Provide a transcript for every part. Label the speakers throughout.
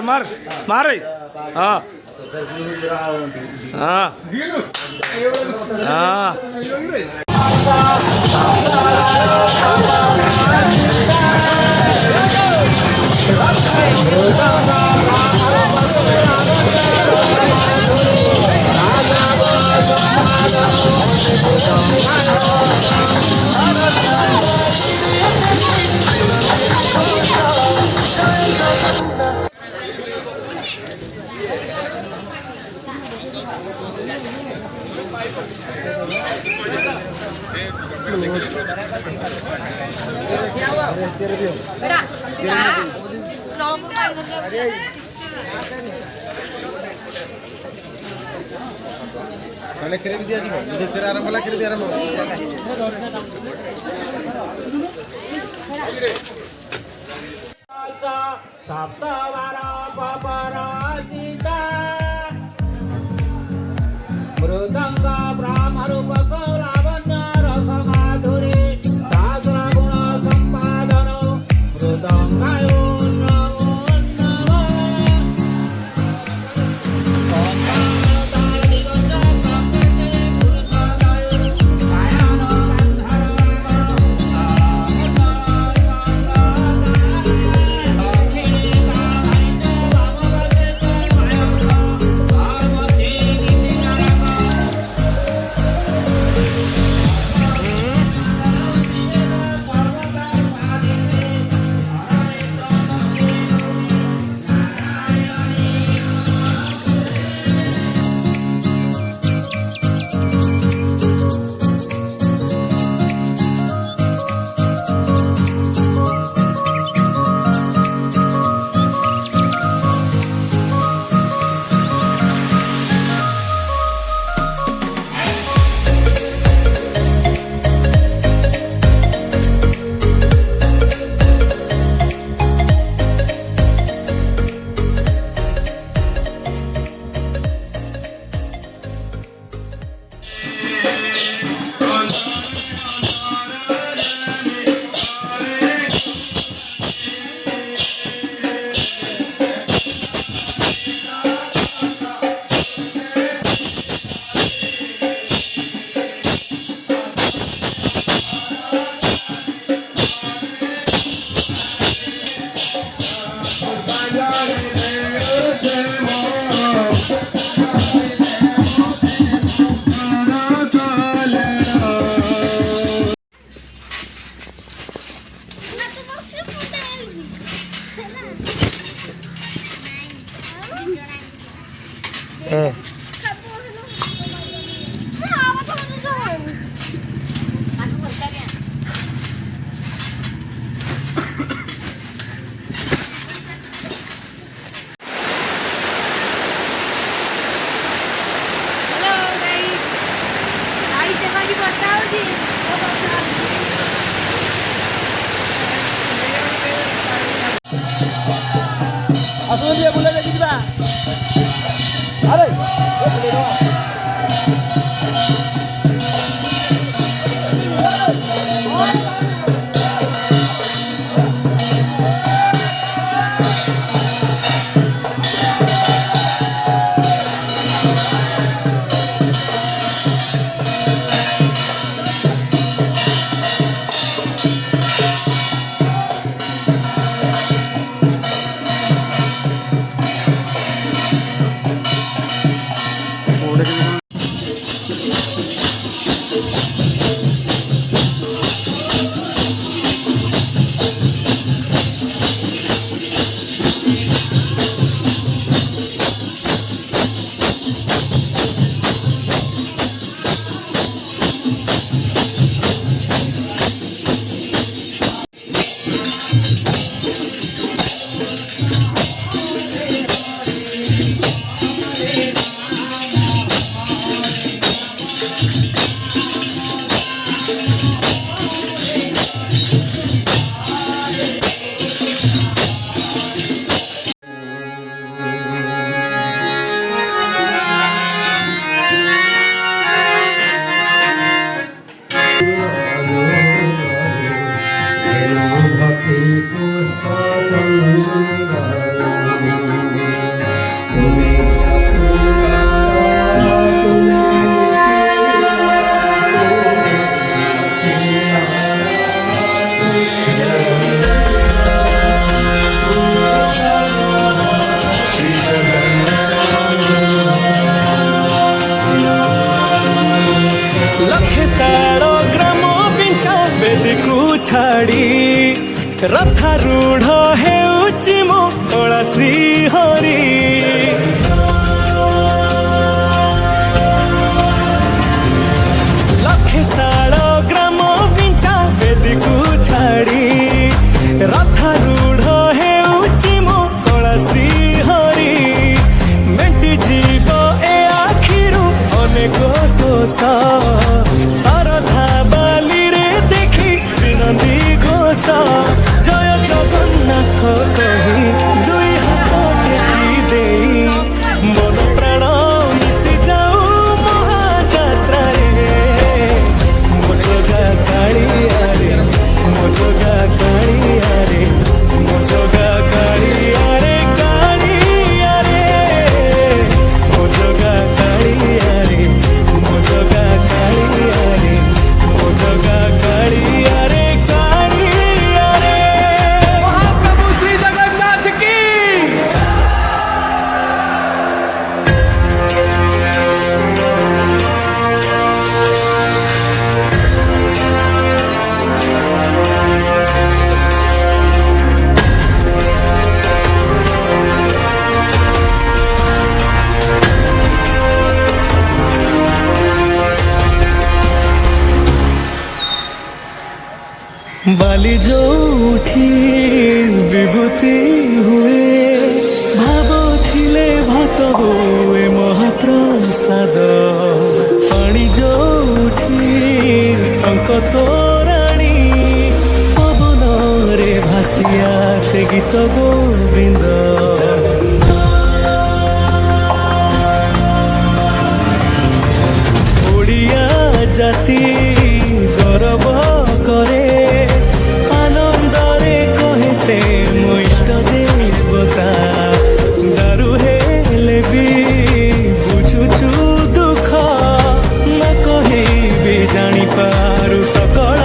Speaker 1: मार मार रे हाँ हाँ हाँ
Speaker 2: Boleh kirim dia di mana? Jadi arah malah kirim dia arah mana? Sabda bara paparajita, mrudanga brahmarupa kauravanya rasa madhuri, sadra guna sampadano, mrudangayo namo namo.
Speaker 3: Asal dia boleh lagi juga. Ada. Boleh doang.
Speaker 4: Pushpa ଛାଡ଼ି ରଥାରୂଢ଼ ହେଉଛି ମୋ କଳା ଶ୍ରୀହରି। ଲକ୍ଷେ ଶାଳ ଗ୍ରାମ ବିଞ୍ଚା ବେଦୀକୁ ଛାଡ଼ି ରଥାରୂଢ଼ ହେଉଛି ମୋ କଳା ଶ୍ରୀହରି। ମେଣ୍ଟି ଯିବ ଏ ଆଖିରୁ ଅନେକ ଶୋଷ, ଶରଧା ବାଲିରେ ଦେଖି ଶ୍ରୀନନ୍ଦୀ ଘୋଷ। ଜୟ ଜଗନ୍ନାଥ କହି ଦୁଇ ହାତ ଟେକି ଦେଇ ମନ ପ୍ରାଣ ମିଶି ଯାଉ ମହାଯାତ୍ରାରେ। ମୋ ଜଗା କାଳିଆରେ, ମୋ ଜଗା କାଳିଆରେ, ମୋ ଜଗା କାଳିଆରେ, କାଳିଆରେ। ମୋ ଜଗା କାଳିଆରେ, ମୋ ଜଗା କାଳିଆରେ, ମୋ ଜଗା କାଳିଆରେ, କାଳିଆରେ।
Speaker 3: মহাপ্রভু শ্রী জগন্নাথ কি
Speaker 4: ବାଲି ଯୋଉଠି ବିଭୂତି ହୁଏ, ଭାବ ଥିଲେ ଭାତ ହୁଏ ମହାପ୍ରସାଦ। ପାଣି ଯୋଉଠି ଟଙ୍କ ତୋରାଣୀ, ପବନରେ ଭାସି ଆସେ ଗୀତ ଗୋବିନ୍ଦ। ଓଡ଼ିଆ ଜାତି ଗୌରବ କରେ, ଆନନ୍ଦରେ କହେ ସେ ମୋ ଇଷ୍ଟ ଦେବତା। ଦାରୁ ହେଲେ ବି ବୁଝୁଛୁ ଦୁଃଖ, ନ କହିବି ଜାଣିପାରୁ ସକଳ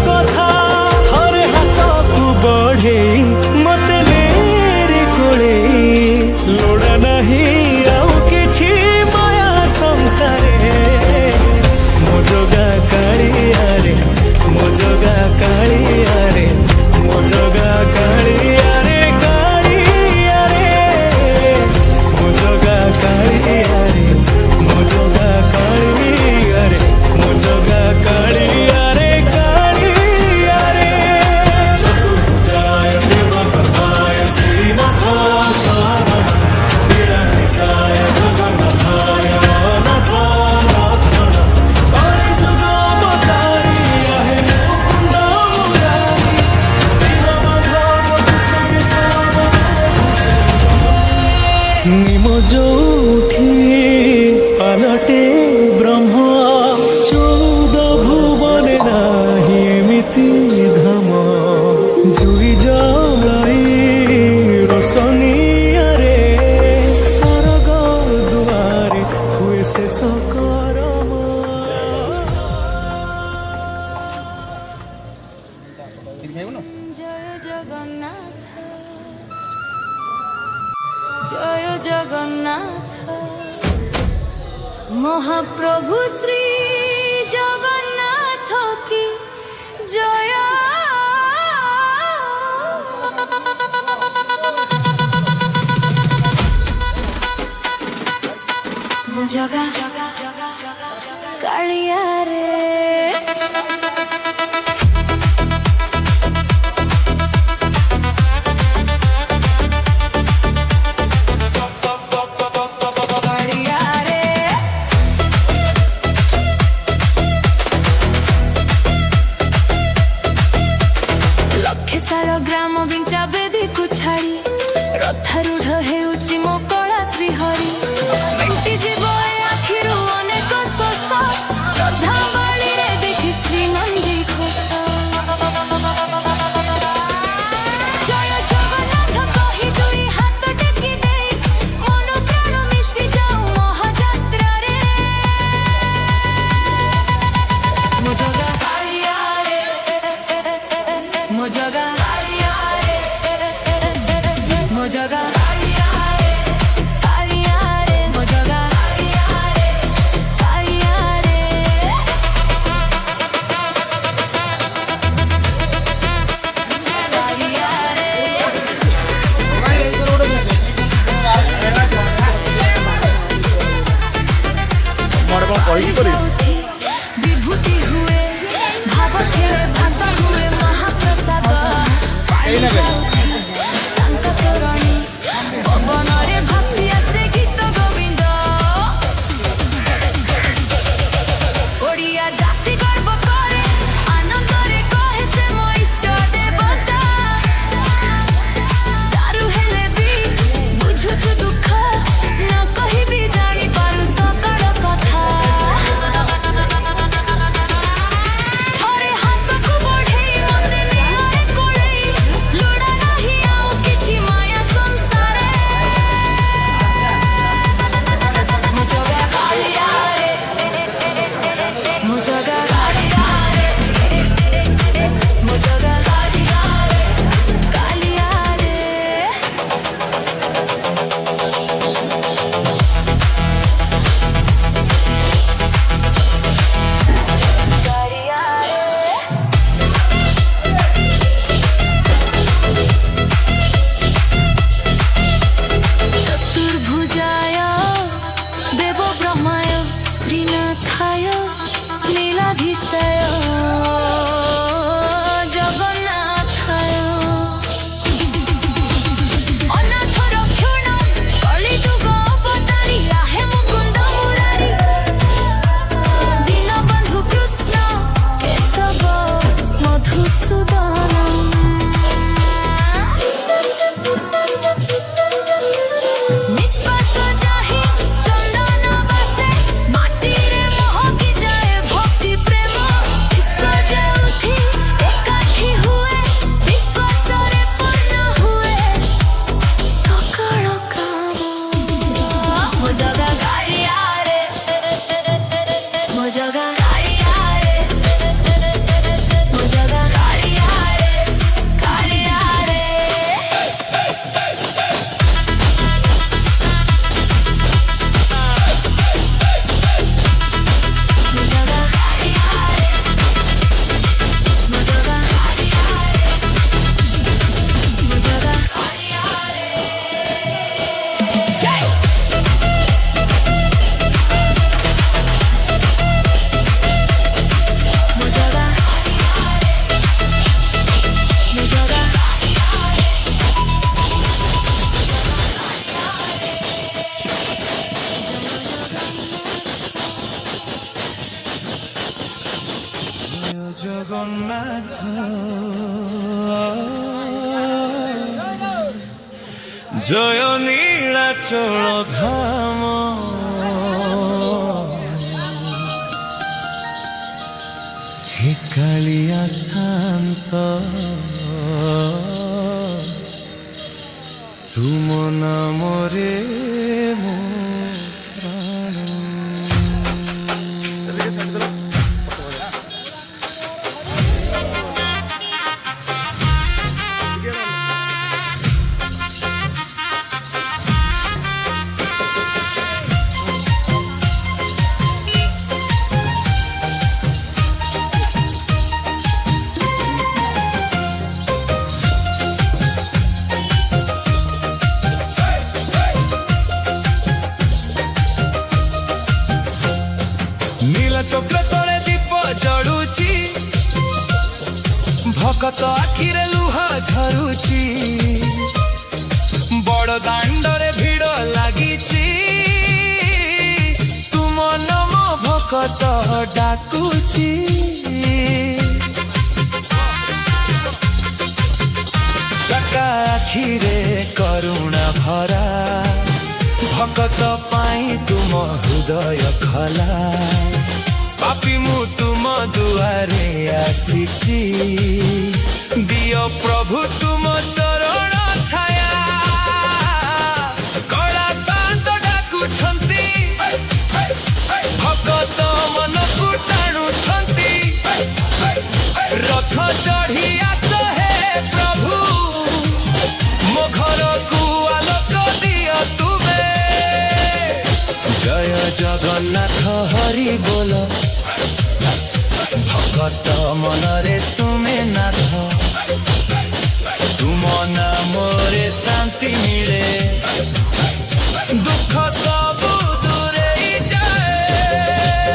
Speaker 4: କଥା। ଥରେ ହାତକୁ ବଢ଼େଇ ମତେ ନେରେ କୋଳେଇ, ଲୋଡ଼ା ନାହିଁ ଆଉ କିଛି ମାୟା ସଂସାରେ। ମୋ ଜଗା କାଳିଆରେ, ମୋ ଜଗା କାଳିଆରେ, ମୋ ଜଗା କାଳିଆରେ, କାଳିଆରେ। ମୋ ଜଗା କାଳିଆରେ, ମୋ ଜଗା କାଳିଆରେ, ମୋ ଜଗା କାଳିଆରେ, କାଳିଆରେ। ଚତୁର୍ଭୁଜାୟ ଦେବପ୍ରଭାୟ ଶ୍ରୀନାଥ ଶରଣ, ନିରାମିଷାୟ ଜଗନ୍ନାଥାୟ ଅନାଥ ଲକ୍ଷଣ। କଳିଯୁଗ ଅବତାରି ଆହେ ମୁକୁନ୍ଦ ମୁରାରି, ଦୀନବନ୍ଧବ କୃଷ୍ଣ କେଶବ। ନିମ ଯୋଉଠି ପାଲଟେ ବ୍ରହ୍ମ, 14 ଭୁବନେ ନାହିଁ ଏମିତି ଧାମ। ଜୁଇ ଜଳାଇ ରୋଶନିଆରେ, ସରଗ ଦୁଆରେ ହୁଏ ଶେଷ କରମ।
Speaker 5: জয় জগন্নাথ, জয় জগন্নাথ, মহাপ্রভু শ্রী জগন্নাথ কি জয়। জগা কালিয়ারে। ଗ୍ରାମ ବିଞ୍ଚା ବେଦୀକୁ ଛାଡ଼ି ରଥାରୂଢ଼ ହେଉଛି ମୋ କଳା ଶ୍ରୀହରି। ମେଣ୍ଟି ଯିବ ଏ ଆଖିରୁ ଅନେକ ଶୋଷ, ଶ୍ରଦ୍ଧା ବାଳିରେ ଦେଖି ଶ୍ରୀନନ୍ଦୀ ଘୋଷ।
Speaker 1: कौन कही करी
Speaker 5: विभूति हुए भाव खेले भात हुए महाप्रसाद पानी जाउथी तांका तोरणी पवनरे भासी आसे गीत गोविंद ओडिया जाति गर्व करे आनंदरे कहे से मो इष्ट देवता दारू हेले भी बुझुछु दुख न कहि भी जानी पारु सकल कथा थोरे हाथ को बढ़े मते निहारे कोळे लुड़ा नाही आउ किछि माया संसारे मुजगा कालिया रे मुजगा कालिया रे मुजगा कालिया रे चतुर्भुजाय देवो ब्रह्माय श्रीनाथाय नीलाधीशाय जगन्नाथाय अनाथ रक्षण कलिजुग अवतारी आहे मुकुंद मुरारी दीनबंधु कृष्ण केशव मधुसूदन निश्वास जाहि चंदन बासे माटी रे महकी जाए भक्ति प्रेम विश्व जाउथी एकाठी हुए विश्वास रे पूर्ण हुए सकल काम मो जगा कालिया रे मो जगा कालिया रे मो जगा कालिया रे कालिया रे मुजगा कालिया रे मुजगा कालिया रे मुजगा कालिया रे जय मुजगा कालिया रे मुजगा कालिया रे
Speaker 4: জগন্নাথ জয় নীলাচল ধাম হে কালিয়া শান্ত তুম নামরে মো প্রাণ नीला चक्र तले दीप जड़ुची भकत आखिरे लुह झरुची बड़ दांडरे भिड़ लागिची तुम नम भकत डाकुची चका आखिरे करुणा भरा भकत पाई तुम हृदय खला पापी मु तुम दुआरे आसीची दिय प्रभु तुम चरण छाया कला शांत डाकुछंती भकत मन को टाणुछंती रथ चढ़ी आस हे प्रभु मो घर को आलोक दिय तुमे जय जगन्नाथ हरि बोल भगत मनरे तुमे नाथ तुम नामरे शांति मिले दुख सब दूरे जाए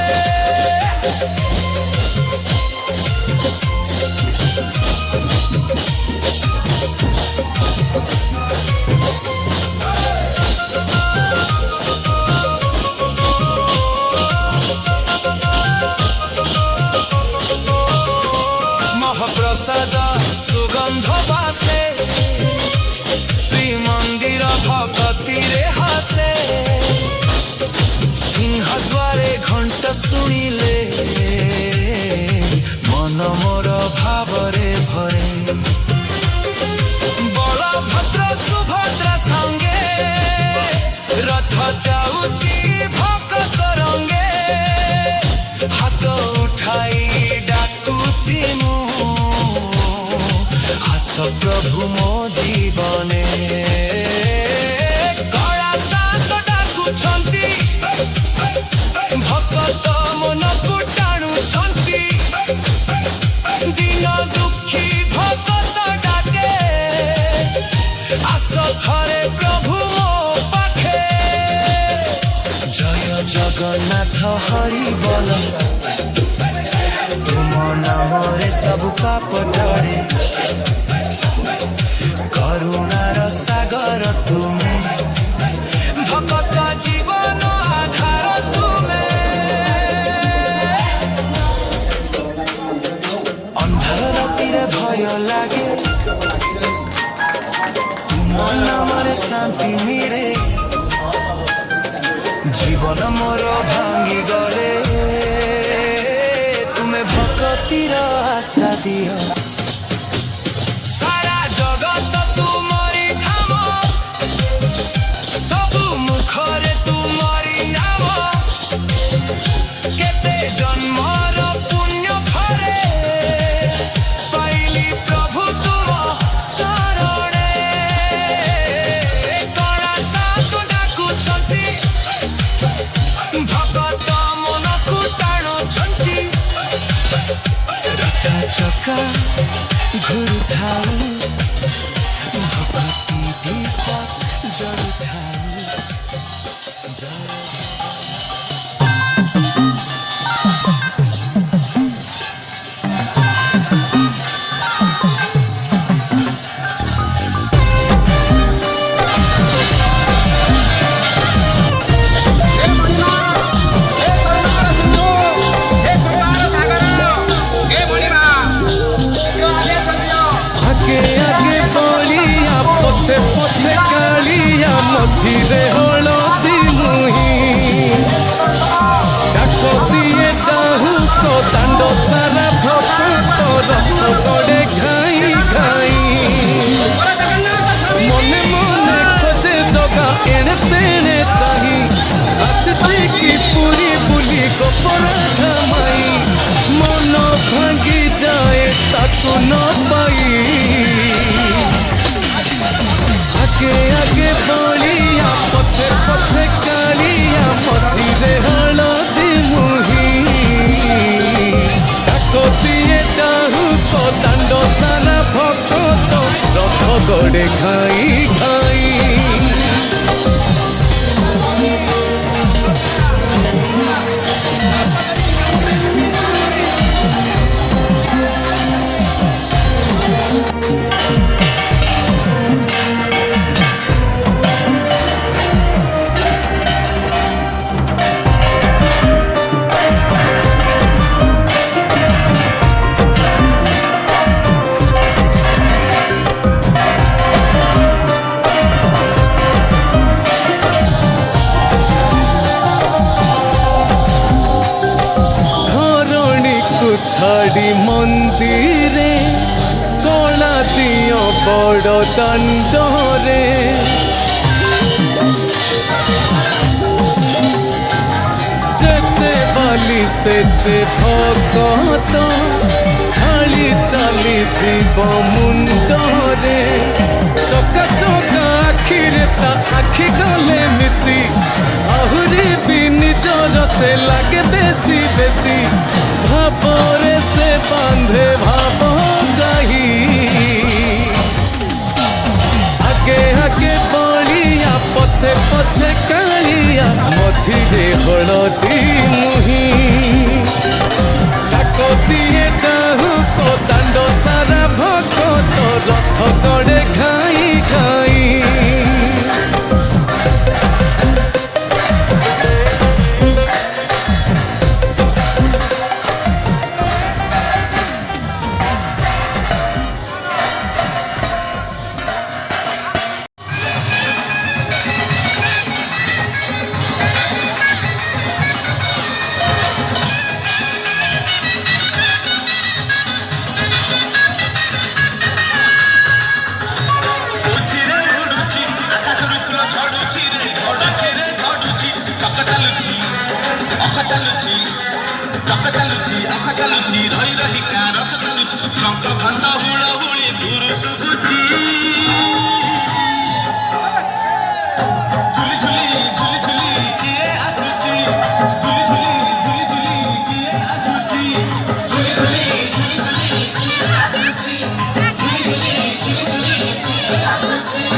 Speaker 4: सिंह द्वारे घंट शुणिले मन मोर भावरे भरे बलभद्र सुभद्रा संगे रथ जाऊची भक्त रंगे हाथ उठाई डाकुची मु आस प्रभु मो जीवने कला सात डाकुछंती भक्त मन को टाणुछंती दिन दुखी भक्त डाके आस थरे प्रभु मो पाखे जय जगन्नाथ हरि बोल तुम नाम रे सब पाप टळे करुणार सागर तुमे भक्त जीवन आधार तुमे अंधार रातिरे भय लागे तुम नाम रे शांति मिले जीवन मोर भांगी गले तुमे भक्तिर आशा दियो सारा जगत तुमरी धाम सबु मुखरे तुमरी नाम केते जन्मर पुण्य फरे पाइली प्रभु तुम शरणे कला सात डाकुछंती भगत मन को टाणुछंती रथ चका घुरुथाउ भक्ति दीप जरुथाउ पछे पछे कालिया मझिरे हलदी मुही डाक दिए डाहु तो दांड सारा भक्त रथ गड़े घाई घाई मने मने खोजे जगा एणे तेणे चाही आछी की पूरी बुली गोपरा घामाई मन भांगी जाए ताकू न पाई आगे आगे बलिया पछे पछे कालिया मझिरे हलदी मुही डाक दिए डाहु तो दांड सारा भक्त रथ गड़े घाई घाई छाड़ी मंदिरे कला दियो बड़ दांडरे जेते बाली सेते भगत खाली चली जीव मुंडरे चका चका आखिरे ता आखि गले मिसी आहुरी भी निजर से लागे बेसी बेसी भावरे से बांधे भाव गाही आगे आगे बलिया पछे पछे कालिया मझिरे हलदी मुही डाक दिए डाहु तो दांड सारा भक्त रथ गड़े घाई घाई
Speaker 6: ଚାଲୁଛି ଚକ ଚାଲୁଛି ଅଖ ଚାଲୁଛି ରହି ରହି କା ରଥ ଚାଲୁଛି ଶଙ୍ଖ ଘଣ୍ଟ ହୁଳହୁଳି ଦୂର ଶୁଭୁଛି ଝୁଲି ଝୁଲି ଝୁଲି ଝୁଲି କିଏ ଆସୁଛି ଝୁଲି ଝୁଲି ଝୁଲି ଝୁଲି କିଏ ଆସୁଛି ଝୁଲି ଝୁଲି ଝୁଲି ଝୁଲି କିଏ ଆସୁଛି ଝୁଲି ଝୁଲି ଝୁଲି ଝୁଲି କିଏ ଆସୁଛି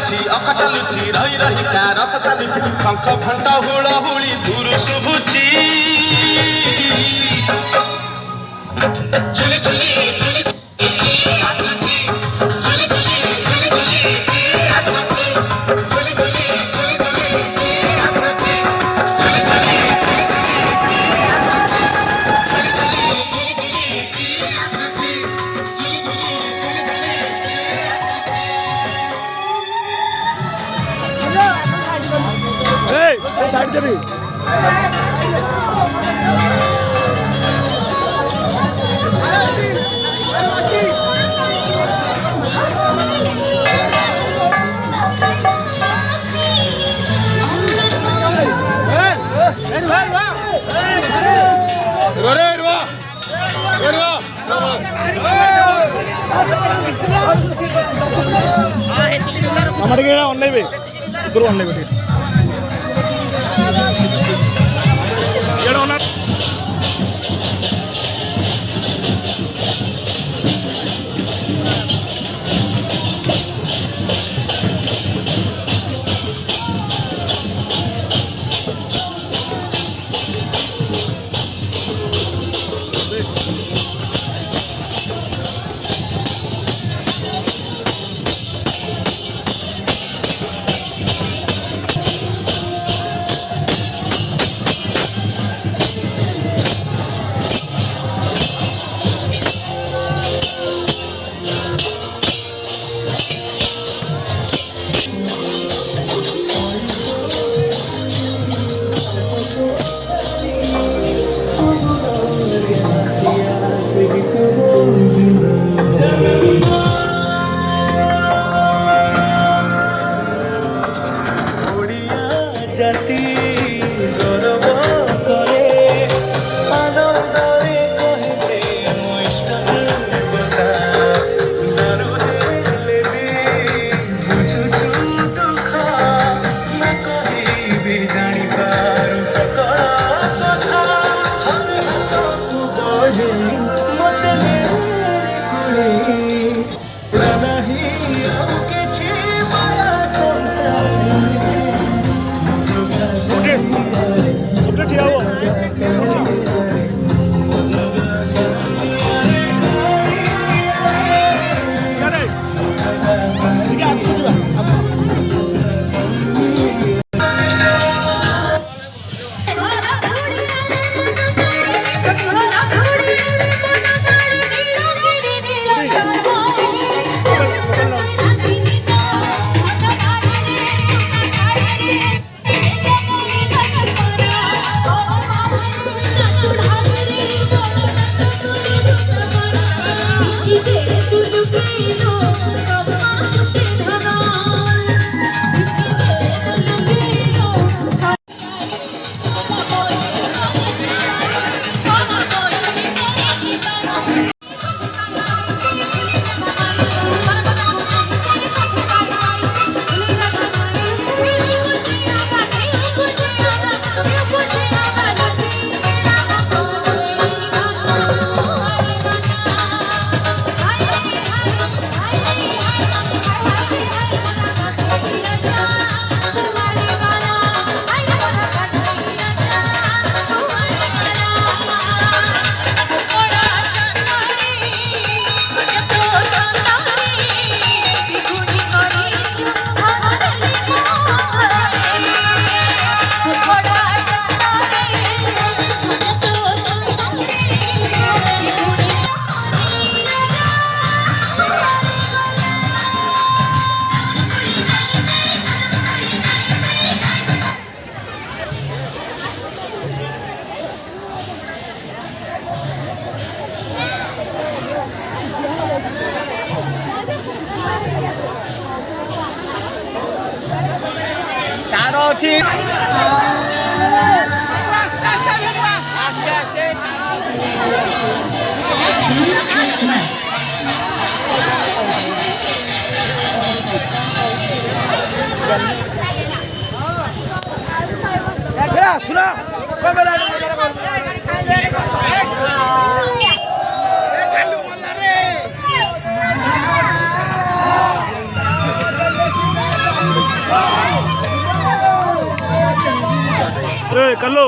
Speaker 6: रही रही का रथ चालुची शंख घंट हुळहुळी दूर शुभुची झुली झुली झुली आसुची झुली झुली झुली झुली आसुची झुली झुली झुली झुली आसुची झुली झुली झुली झुली आसुची झुली झुली झुली झुली आसुची झुली झुली
Speaker 1: Hey, साइड दे भी हमारे ऑनलाइन भी इधर ऑनलाइन भी
Speaker 3: ଅଛି ଶୁଣ
Speaker 1: कल्लो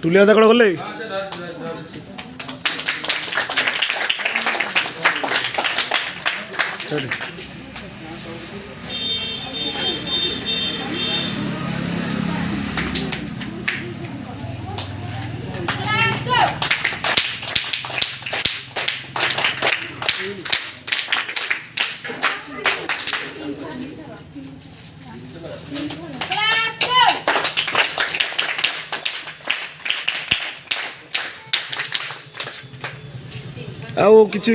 Speaker 1: ଟୁଲିଆ ଦାକଳ ଗଲେ ଆଉ କିଛି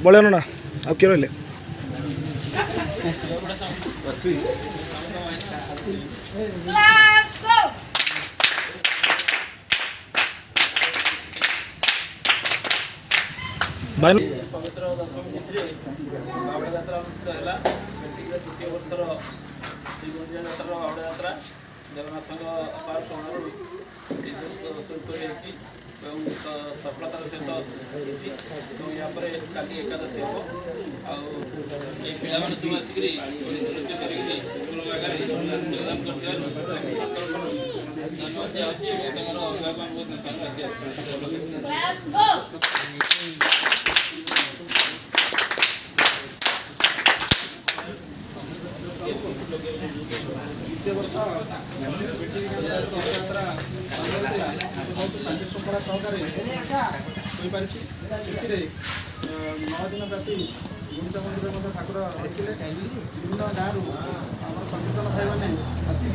Speaker 1: ବଳିଆ ନା ଆଉ କିଏ ରହିଲେ ଭାଇ
Speaker 3: ପବିତ୍ର ଦଶମୀ ତିଥିରେ ବାହୁଡ଼ା ଯାତ୍ରା ଅନୁଷ୍ଠିତ ହେଲା। ଏଠିକାର ଦ୍ୱିତୀୟ ବର୍ଷର ଶ୍ରୀଗୁଣ୍ଡିଚା ଯାତ୍ରାର ବାହୁଡ଼ା ଯାତ୍ରା ଜଗନ୍ନାଥଙ୍କ ଅପାର କରୁଣାରୁ ସ୍ୱରୂପ ହେଇଛି ଏବଂ ସଫଳତାର ସହିତ ହେଇଛି ଏବଂ ଏହାପରେ କାଲି ଏକାଦଶୀ ହେବ। ଆଉ ଏଇ ପିଲାମାନେ ସବୁ ଆସିକରି ଓଡ଼ିଶୀ ନୃତ୍ୟ କରିକିରି ଠାକୁର ଜାଗାରେ ଯୋଗଦାନ କରିଥିବାରୁ ଧନ୍ୟବାଦ ଦିଆହେଉଛି ଏବଂ ତାଙ୍କର ଅଭିଭାବକ ବହୁତ
Speaker 2: ଦ୍ୱିତୀୟ ବର୍ଷ ରଥଯାତ୍ରା ବହୁତ ଶାନ୍ତି ଶୃଙ୍ଖଳା ସହକାରେ ହୋଇପାରିଛି। ସେଥିରେ 9 ଦିନ ବ୍ୟାପୀ ଗୁଣ୍ଡିଚା ମନ୍ଦିରରେ ମଧ୍ୟ ଠାକୁର ରହିଥିଲେ। ବିଭିନ୍ନ ଗାଁରୁ ଆମର ସଂକୀର୍ତ୍ତନ ଭାଇମାନେ ଆସି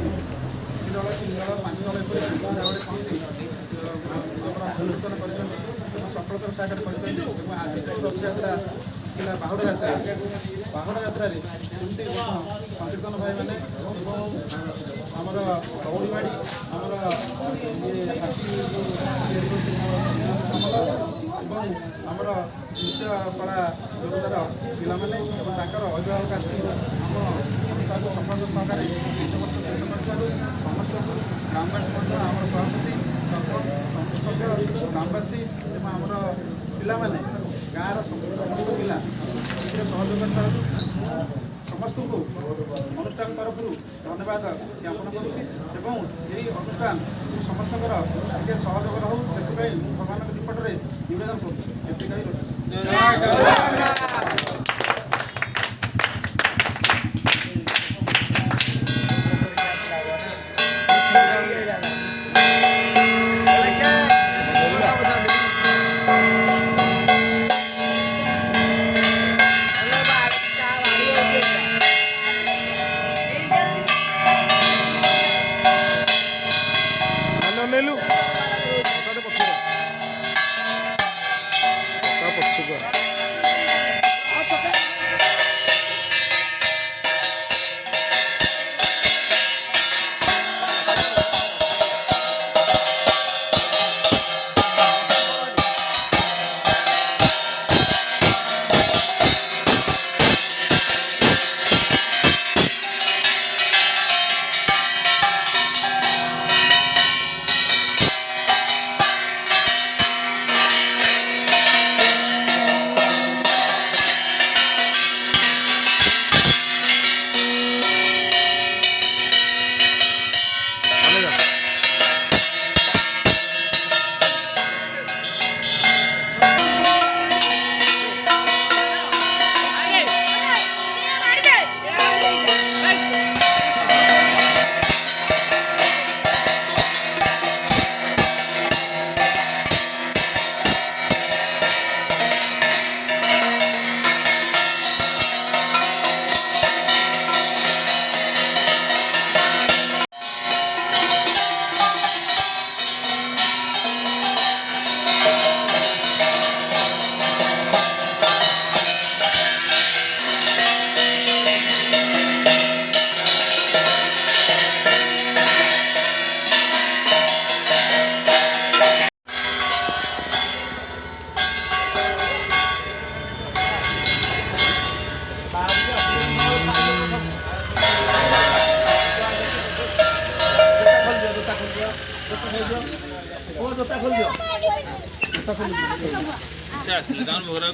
Speaker 2: ଦଳ 3 ଦଳ 5 ଦଳ ଏପରି ଗାଁରେ ପହଞ୍ଚି ସଂକୀର୍ତ୍ତନ କରିଛନ୍ତି ଏବଂ ସଫଳତାର ସହକାରେ କରିଛନ୍ତି। ଏବଂ ଆଜି ଯେଉଁ ରଥଯାତ୍ରା ଥିଲା ବାହୁଡ଼ା ଯାତ୍ରା, ବାହୁଡ଼ା ଯାତ୍ରାରେ ଯେମିତି ସଂକୀର୍ତ୍ତନ ଭାଇମାନେ ଏବଂ ଆମର ଦୌଡ଼ିବାଡ଼ି ଆମର ହାତୀ ଏବଂ ଆମର ନୃତ୍ୟ କଳା ଯୋଗଦାର ପିଲାମାନେ ଏବଂ ତାଙ୍କର ଅଭିଭାବକ ଆସି ଆମ ଅନୁଷ୍ଠାନକୁ ସଫଳତା ସହକାରେ 5 ବର୍ଷ ଶେଷ କରିଥିବାରୁ ସମସ୍ତଙ୍କୁ ଗ୍ରାମବାସୀ ମଧ୍ୟ ଆମର ସଭାପତି ସରପଞ୍ଚ ସଭ୍ୟ ଗ୍ରାମବାସୀ ଏବଂ ଆମର ପିଲାମାନେ ଗାଁର ସମସ୍ତ ପିଲା ଏଥିରେ ସହଯୋଗ କରିଥିବାରୁ ସମସ୍ତଙ୍କୁ ଅନୁଷ୍ଠାନ ତରଫରୁ ଧନ୍ୟବାଦ ଜ୍ଞାପନ କରୁଛି ଏବଂ ଏହି ଅନୁଷ୍ଠାନ ସମସ୍ତଙ୍କର ଟିକେ ସହଯୋଗ ରହୁ ସେଥିପାଇଁ ଭଗବାନଙ୍କ ନିକଟରେ ନିବେଦନ କରୁଛି। ଏତିକି କହି ରଖୁଛି।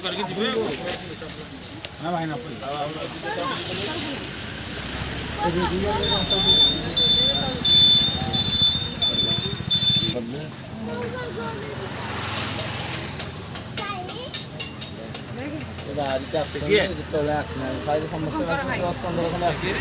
Speaker 3: करके जीवे
Speaker 1: हाँ भाई ना ଯେତେବେଳେ ଆସିନାହାନ୍ତି ସାଇଜ ସମସ୍ତେ 10-15 ଖଣ୍ଡେ ଆସିବେ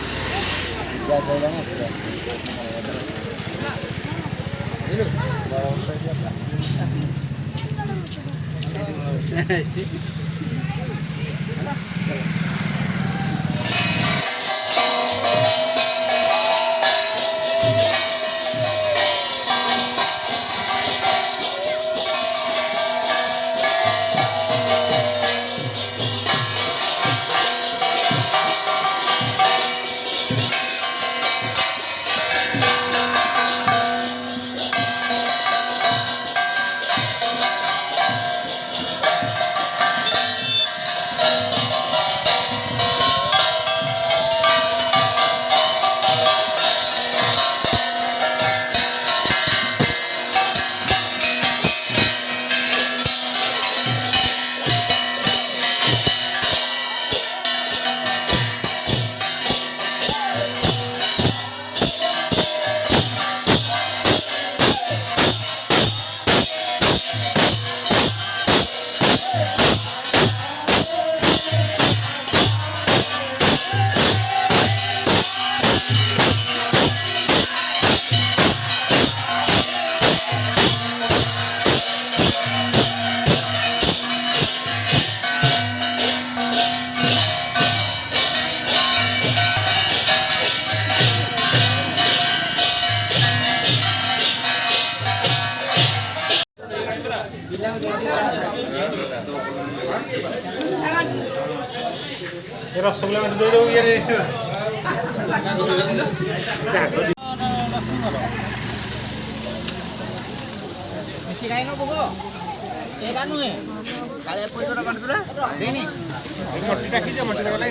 Speaker 2: ରସଗୋଲା ଦେଇଦେବୁ ଇଏ
Speaker 1: ଖାଇନ ଭୋଗ ଏଇଟା ନୁହେଁ କାଳେ ପଇସା କାଟୁଥିଲା ଦେଇନି ମଟି ଡାକିଛ ମଟି ଗଲା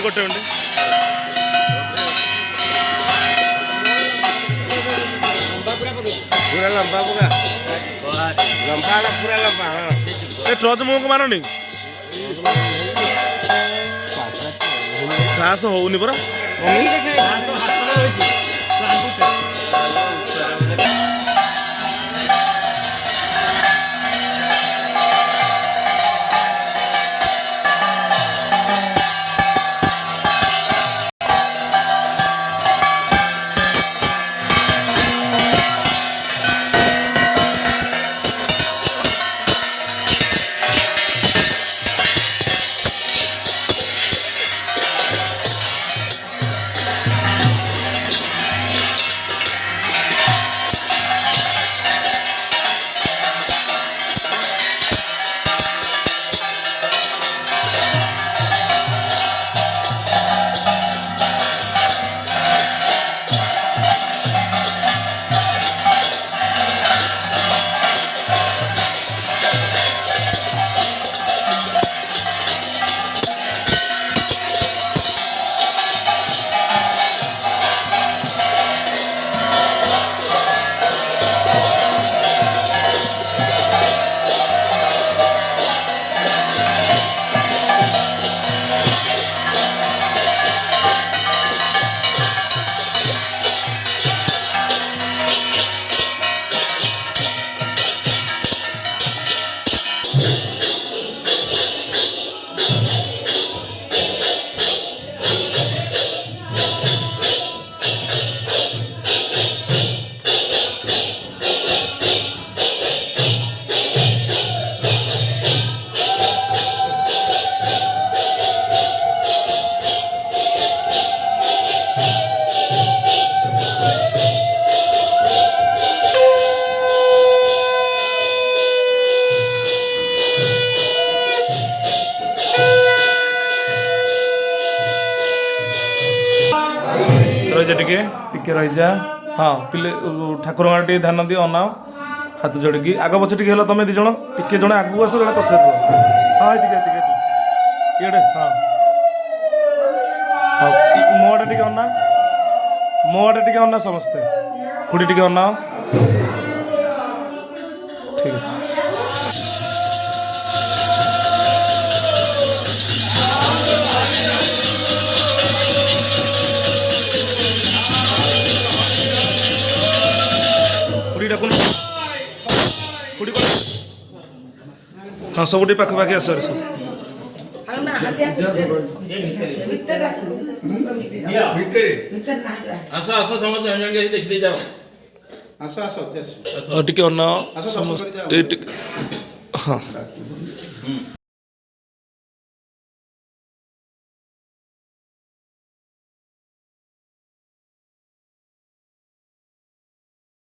Speaker 2: కొట్టండి
Speaker 7: पूरा लंबा पूरा लंबा ना पूरा लंबा हाँ
Speaker 2: ए ट्रच मुंह को मारनी घास होउनी परा
Speaker 8: टिके टिके रही जा हाँ पिले ठाकुर माँ टे ध्यान दियो अनाओ हाथ जोड़िकी आग पछे टिके हेला तमे दी जण टिके जण आगु आसो जण पछे हाँ टिके टिके इडे हाँ मोटा टिके अना मोटा टिके अना समस्ते खुड़ी टिके अनाओ ठीक है हाँ सब पाखापाखि आस सब
Speaker 3: ଆସ ଆସ ସମସ୍ତେ ଜଣେ ଦେଖିଦେଇ ଯାଅ
Speaker 2: ଆସ ଆସ
Speaker 8: ଟିକେ ଅନା ସମସ୍ତେ हाँ